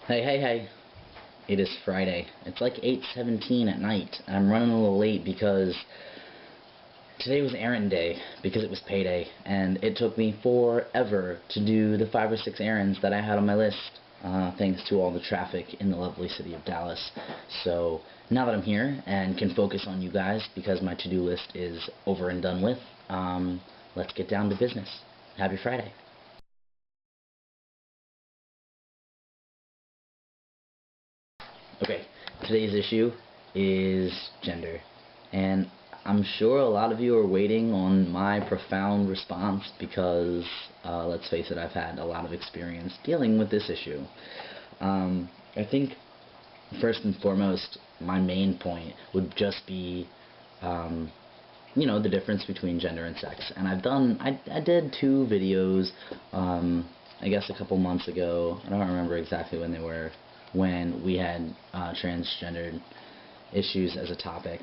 Hey, hey, hey. It is Friday. It's like 8:17 at night. I'm running a little late because today was errand day, because it was payday, and it took me forever to do the 5 or 6 errands that I had on my list, thanks to all the traffic in the lovely city of Dallas. So now that I'm here and can focus on you guys because my to-do list is over and done with, let's get down to business. Happy Friday. Okay, today's issue is gender. And I'm sure a lot of you are waiting on my profound response because, let's face it, I've had a lot of experience dealing with this issue. I think, first and foremost, my main point would just be, the difference between gender and sex. And I did 2 videos, I guess a couple months ago. I don't remember exactly when they were, when we had transgendered issues as a topic,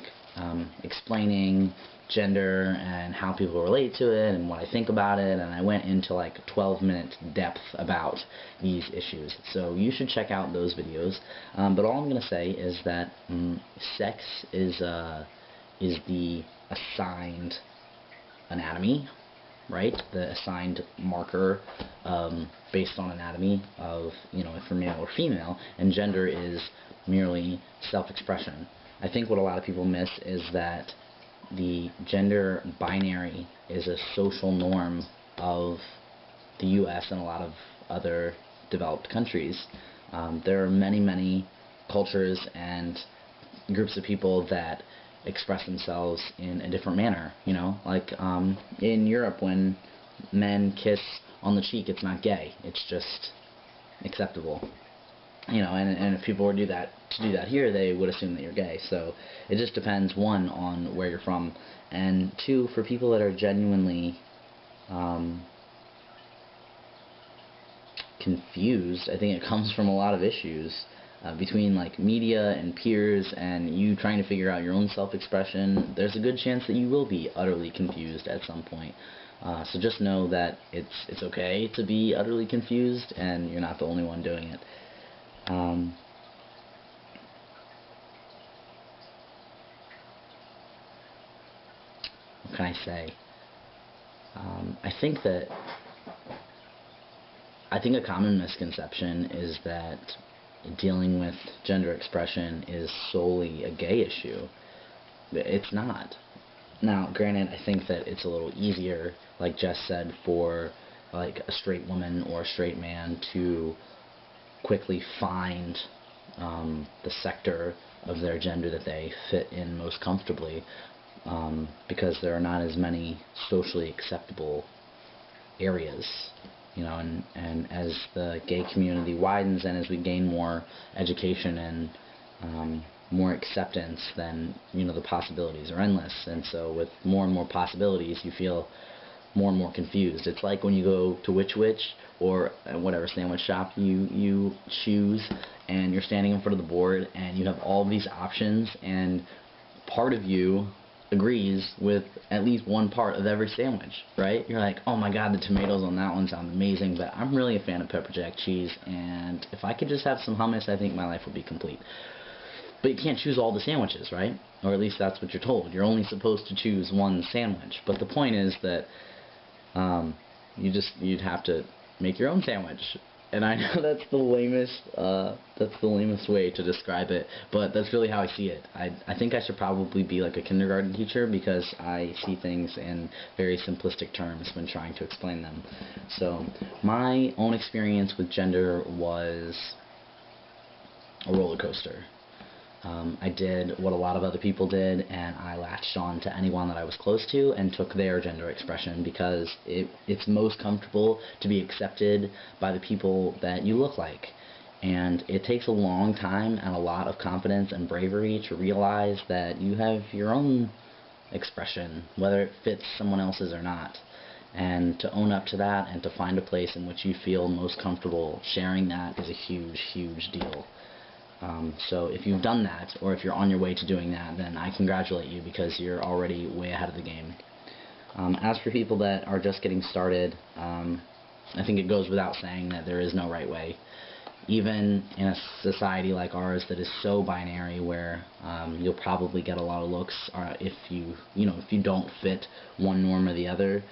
explaining gender and how people relate to it and what I think about it, and I went into like 12-minute depth about these issues. So you should check out those videos. But all I'm going to say is that sex is the assigned anatomy, right? The assigned marker based on anatomy of, if you're male or female, and gender is merely self-expression. I think what a lot of people miss is that the gender binary is a social norm of the U.S. and a lot of other developed countries. There are many, many cultures and groups of people that express themselves in a different manner, like in Europe, when men kiss on the cheek, it's not gay, it's just acceptable, and if people were to do that here, they would assume that you're gay. So it just depends, one, on where you're from, and two, for people that are genuinely confused, I think it comes from a lot of issues between like media and peers and you trying to figure out your own self-expression. There's a good chance that you will be utterly confused at some point. So just know that it's okay to be utterly confused, and you're not the only one doing it. What can I say? I think a common misconception is that dealing with gender expression is solely a gay issue. It's not. Now, granted, I think that it's a little easier, like Jess said, for like a straight woman or a straight man to quickly find the sector of their gender that they fit in most comfortably, because there are not as many socially acceptable areas, and as the gay community widens and as we gain more education and more acceptance, then the possibilities are endless. And so with more and more possibilities, you feel more and more confused. It's like when you go to Which Wich or whatever sandwich shop you choose, and you're standing in front of the board and you have all these options, and part of you agrees with at least one part of every sandwich, right? You're like, oh my god, the tomatoes on that one sound amazing, but I'm really a fan of pepper jack cheese, and if I could just have some hummus, I think my life would be complete. But you can't choose all the sandwiches, right? Or at least that's what you're told. You're only supposed to choose one sandwich. But the point is that you'd have to make your own sandwich. And I know that's the lamest way to describe it, but that's really how I see it. I think I should probably be like a kindergarten teacher, because I see things in very simplistic terms when trying to explain them. So my own experience with gender was a roller coaster. I did what a lot of other people did, and I latched on to anyone that I was close to and took their gender expression because it's most comfortable to be accepted by the people that you look like. And it takes a long time and a lot of confidence and bravery to realize that you have your own expression, whether it fits someone else's or not. And to own up to that and to find a place in which you feel most comfortable sharing that is a huge, huge deal. So if you've done that, or if you're on your way to doing that, then I congratulate you, because you're already way ahead of the game. As for people that are just getting started, I think it goes without saying that there is no right way. even in a society like ours that is so binary, where you'll probably get a lot of looks if if you don't fit one norm or the other.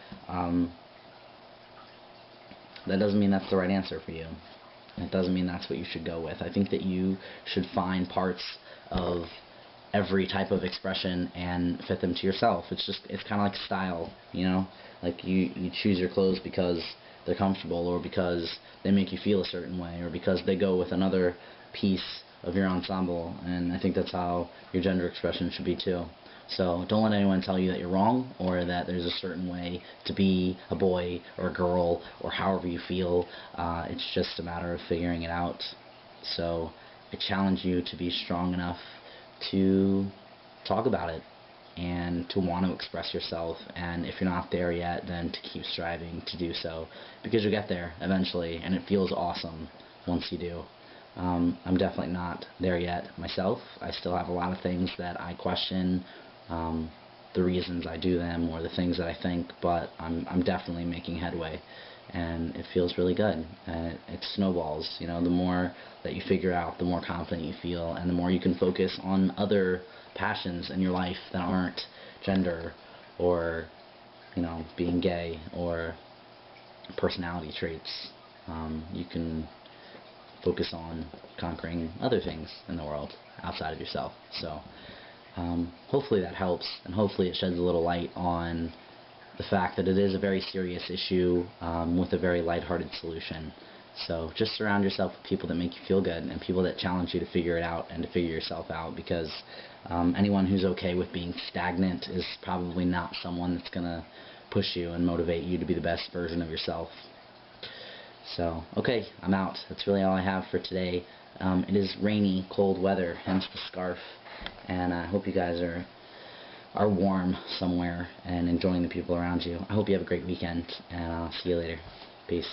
That doesn't mean that's the right answer for you. It doesn't mean that's what you should go with. I think that you should find parts of every type of expression and fit them to yourself. It's kind of like style, like you choose your clothes because they're comfortable, or because they make you feel a certain way, or because they go with another piece of your ensemble. And I think that's how your gender expression should be too. So don't let anyone tell you that you're wrong, or that there's a certain way to be a boy or a girl, or however you feel. It's just a matter of figuring it out. So I challenge you to be strong enough to talk about it and to want to express yourself. And if you're not there yet, then to keep striving to do so, because you'll get there eventually, and it feels awesome once you do. I'm definitely not there yet myself. I still have a lot of things that I question, the reasons I do them, or the things that I think, but I'm definitely making headway, and it feels really good. It snowballs. The more that you figure out, the more confident you feel, and the more you can focus on other passions in your life that aren't gender, or being gay, or personality traits. You can focus on conquering other things in the world outside of yourself. So hopefully that helps, and hopefully it sheds a little light on the fact that it is a very serious issue, with a very lighthearted solution. So just surround yourself with people that make you feel good, and people that challenge you to figure it out and to figure yourself out, because anyone who's okay with being stagnant is probably not someone that's going to push you and motivate you to be the best version of yourself. So, okay, I'm out. That's really all I have for today. It is rainy, cold weather, hence the scarf, and I hope you guys are warm somewhere and enjoying the people around you. I hope you have a great weekend, and I'll see you later. Peace.